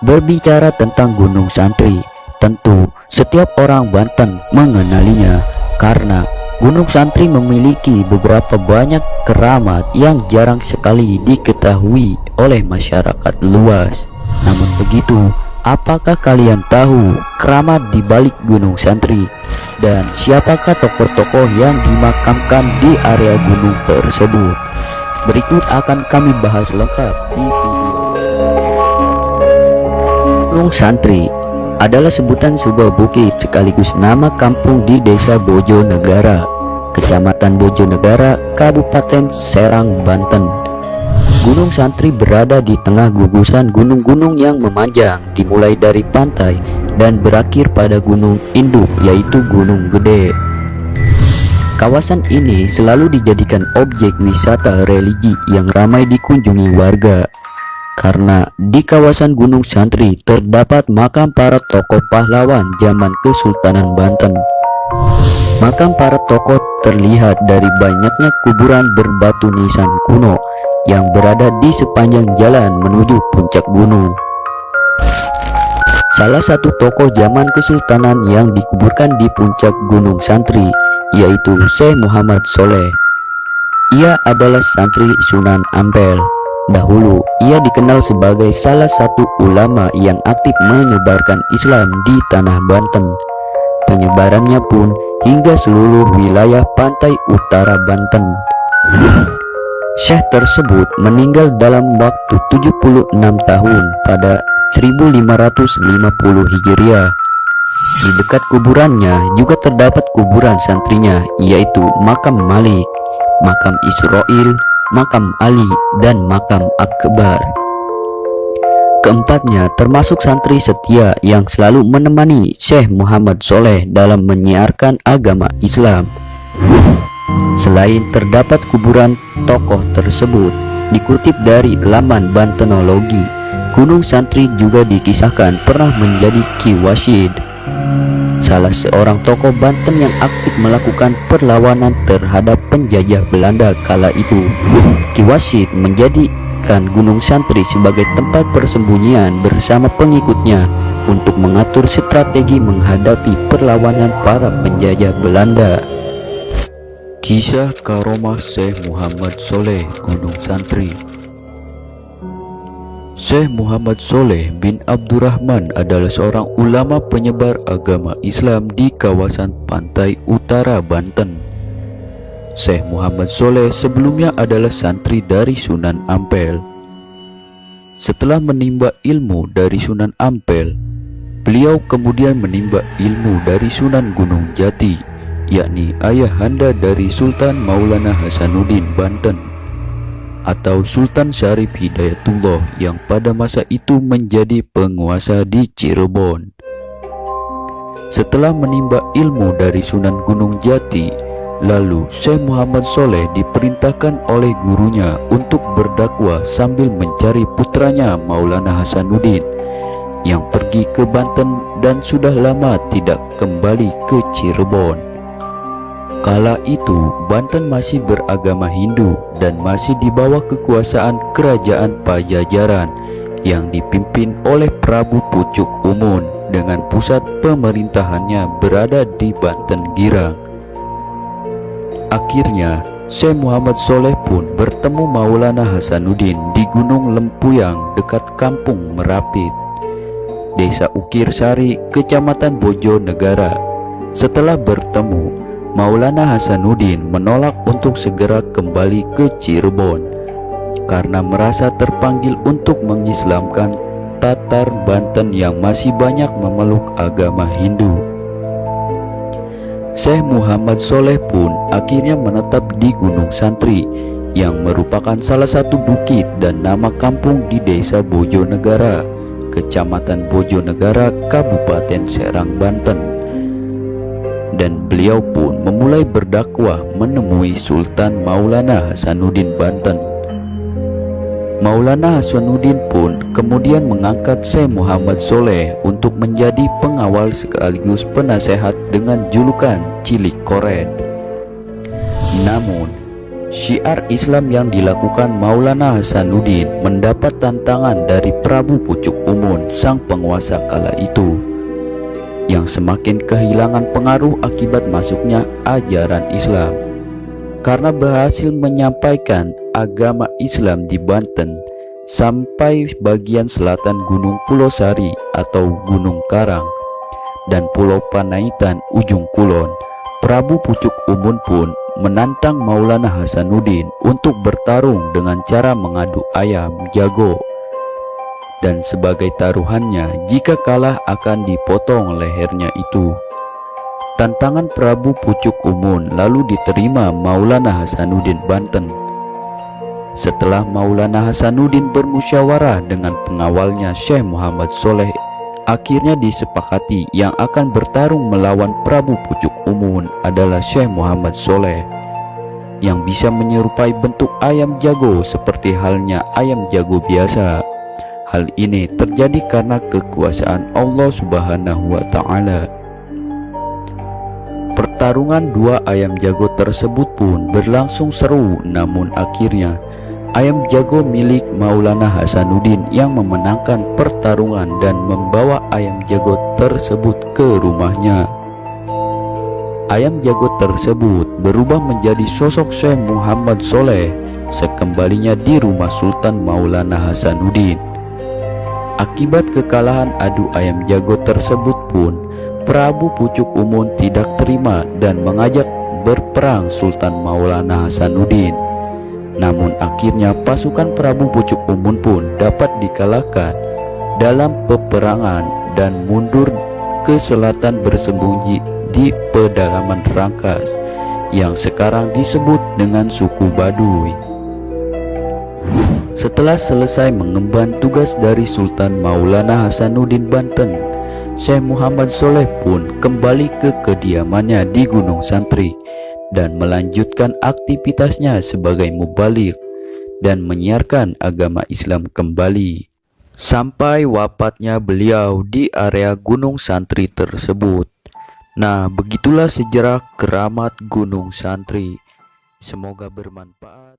Berbicara tentang Gunung Santri, tentu setiap orang Banten mengenalinya karena Gunung Santri memiliki beberapa banyak keramat yang jarang sekali diketahui oleh masyarakat luas. Namun begitu, apakah kalian tahu keramat di balik Gunung Santri? Dan siapakah tokoh-tokoh yang dimakamkan di area gunung tersebut? Berikut akan kami bahas lengkap di video. Gunung Santri adalah sebutan sebuah bukit sekaligus nama kampung di Desa Bojonegara, Kecamatan Bojonegara, Kabupaten Serang, Banten. Gunung Santri berada di tengah gugusan gunung-gunung yang memanjang dimulai dari pantai dan berakhir pada gunung induk yaitu Gunung Gede. Kawasan ini selalu dijadikan objek wisata religi yang ramai dikunjungi warga. Karena di kawasan Gunung Santri terdapat makam para tokoh pahlawan zaman Kesultanan Banten. Makam para tokoh terlihat dari banyaknya kuburan berbatu nisan kuno yang berada di sepanjang jalan menuju puncak gunung. Salah satu tokoh zaman Kesultanan yang dikuburkan di puncak Gunung Santri yaitu Syekh Muhammad Soleh. Ia adalah santri Sunan Ampel. Dahulu, ia dikenal sebagai salah satu ulama yang aktif menyebarkan Islam di tanah Banten. Penyebarannya pun hingga seluruh wilayah pantai utara Banten. Syekh tersebut meninggal dalam waktu 76 tahun pada 1550 Hijriah. Di dekat kuburannya juga terdapat kuburan santrinya yaitu Makam Malik, Makam Israil, Makam Ali, dan Makam Akbar. Keempatnya termasuk santri setia yang selalu menemani Syekh Muhammad Soleh dalam menyiarkan agama Islam. Selain terdapat kuburan tokoh tersebut, dikutip dari laman Bantenologi, Gunung Santri juga dikisahkan pernah menjadi Ki Wasyid, salah seorang tokoh Banten yang aktif melakukan perlawanan terhadap penjajah Belanda kala itu. Ki Wasyid menjadikan Gunung Santri sebagai tempat persembunyian bersama pengikutnya untuk mengatur strategi menghadapi perlawanan para penjajah Belanda. Kisah Karomah Syekh Muhammad Soleh Gunung Santri. Syekh Muhammad Soleh bin Abdurrahman adalah seorang ulama penyebar agama Islam di kawasan pantai utara Banten. Syekh Muhammad Soleh sebelumnya adalah santri dari Sunan Ampel. Setelah menimba ilmu dari Sunan Ampel, beliau kemudian menimba ilmu dari Sunan Gunung Jati, yakni ayahanda dari Sultan Maulana Hasanuddin Banten atau Sultan Syarif Hidayatullah yang pada masa itu menjadi penguasa di Cirebon. Setelah menimba ilmu dari Sunan Gunung Jati, lalu Syekh Muhammad Soleh diperintahkan oleh gurunya untuk berdakwah sambil mencari putranya Maulana Hasanuddin yang pergi ke Banten dan sudah lama tidak kembali ke Cirebon. Kala itu Banten masih beragama Hindu dan masih di bawah kekuasaan kerajaan Pajajaran yang dipimpin oleh Prabu Pucuk Umun dengan pusat pemerintahannya berada di Banten Girang. Akhirnya Syekh Muhammad Soleh pun bertemu Maulana Hasanuddin di Gunung Lempuyang dekat kampung Merapit, Desa Ukir Sari, Kecamatan Bojonegara. Setelah bertemu, Maulana Hasanuddin menolak untuk segera kembali ke Cirebon karena merasa terpanggil untuk mengislamkan Tatar Banten yang masih banyak memeluk agama Hindu. Syekh Muhammad Soleh pun akhirnya menetap di Gunung Santri yang merupakan salah satu bukit dan nama kampung di Desa Bojonegara, Kecamatan Bojonegara, Kabupaten Serang, Banten. Dan beliau pun memulai berdakwah menemui Sultan Maulana Hasanuddin Banten. Maulana Hasanuddin pun kemudian mengangkat Syekh Muhammad Soleh untuk menjadi pengawal sekaligus penasehat dengan julukan Cilik Koren. Namun, Syiar Islam yang dilakukan Maulana Hasanuddin mendapat tantangan dari Prabu Pucuk Umun, sang penguasa kala itu, yang semakin kehilangan pengaruh akibat masuknya ajaran Islam. Karena berhasil menyampaikan agama Islam di Banten sampai bagian selatan Gunung Pulau Sari atau Gunung Karang dan Pulau Panaitan ujung Kulon, Prabu Pucuk Umun pun menantang Maulana Hasanuddin untuk bertarung dengan cara mengadu ayam jago, dan sebagai taruhannya jika kalah akan dipotong lehernya itu. Tantangan Prabu Pucuk Umun lalu diterima Maulana Hasanuddin Banten. Setelah Maulana Hasanuddin bermusyawarah dengan pengawalnya Syekh Muhammad Soleh, akhirnya disepakati yang akan bertarung melawan Prabu Pucuk Umun adalah Syekh Muhammad Soleh, yang bisa menyerupai bentuk ayam jago seperti halnya ayam jago biasa. Hal ini terjadi karena kekuasaan Allah Subhanahu wa Ta'ala. Pertarungan dua ayam jago tersebut pun berlangsung seru, namun akhirnya ayam jago milik Maulana Hasanuddin yang memenangkan pertarungan dan membawa ayam jago tersebut ke rumahnya. Ayam jago tersebut berubah menjadi sosok Syekh Muhammad Soleh sekembalinya di rumah Sultan Maulana Hasanuddin. Akibat kekalahan adu ayam jago tersebut pun, Prabu Pucuk Umun tidak terima dan mengajak berperang Sultan Maulana Hasanuddin. Namun akhirnya pasukan Prabu Pucuk Umun pun dapat dikalahkan dalam peperangan dan mundur ke selatan bersembunyi di pedalaman Rangkas yang sekarang disebut dengan suku Baduy. Setelah selesai mengemban tugas dari Sultan Maulana Hasanuddin Banten, Syekh Muhammad Soleh pun kembali ke kediamannya di Gunung Santri dan melanjutkan aktivitasnya sebagai mubaligh dan menyiarkan agama Islam kembali sampai wafatnya beliau di area Gunung Santri tersebut. Nah, begitulah sejarah keramat Gunung Santri. Semoga bermanfaat.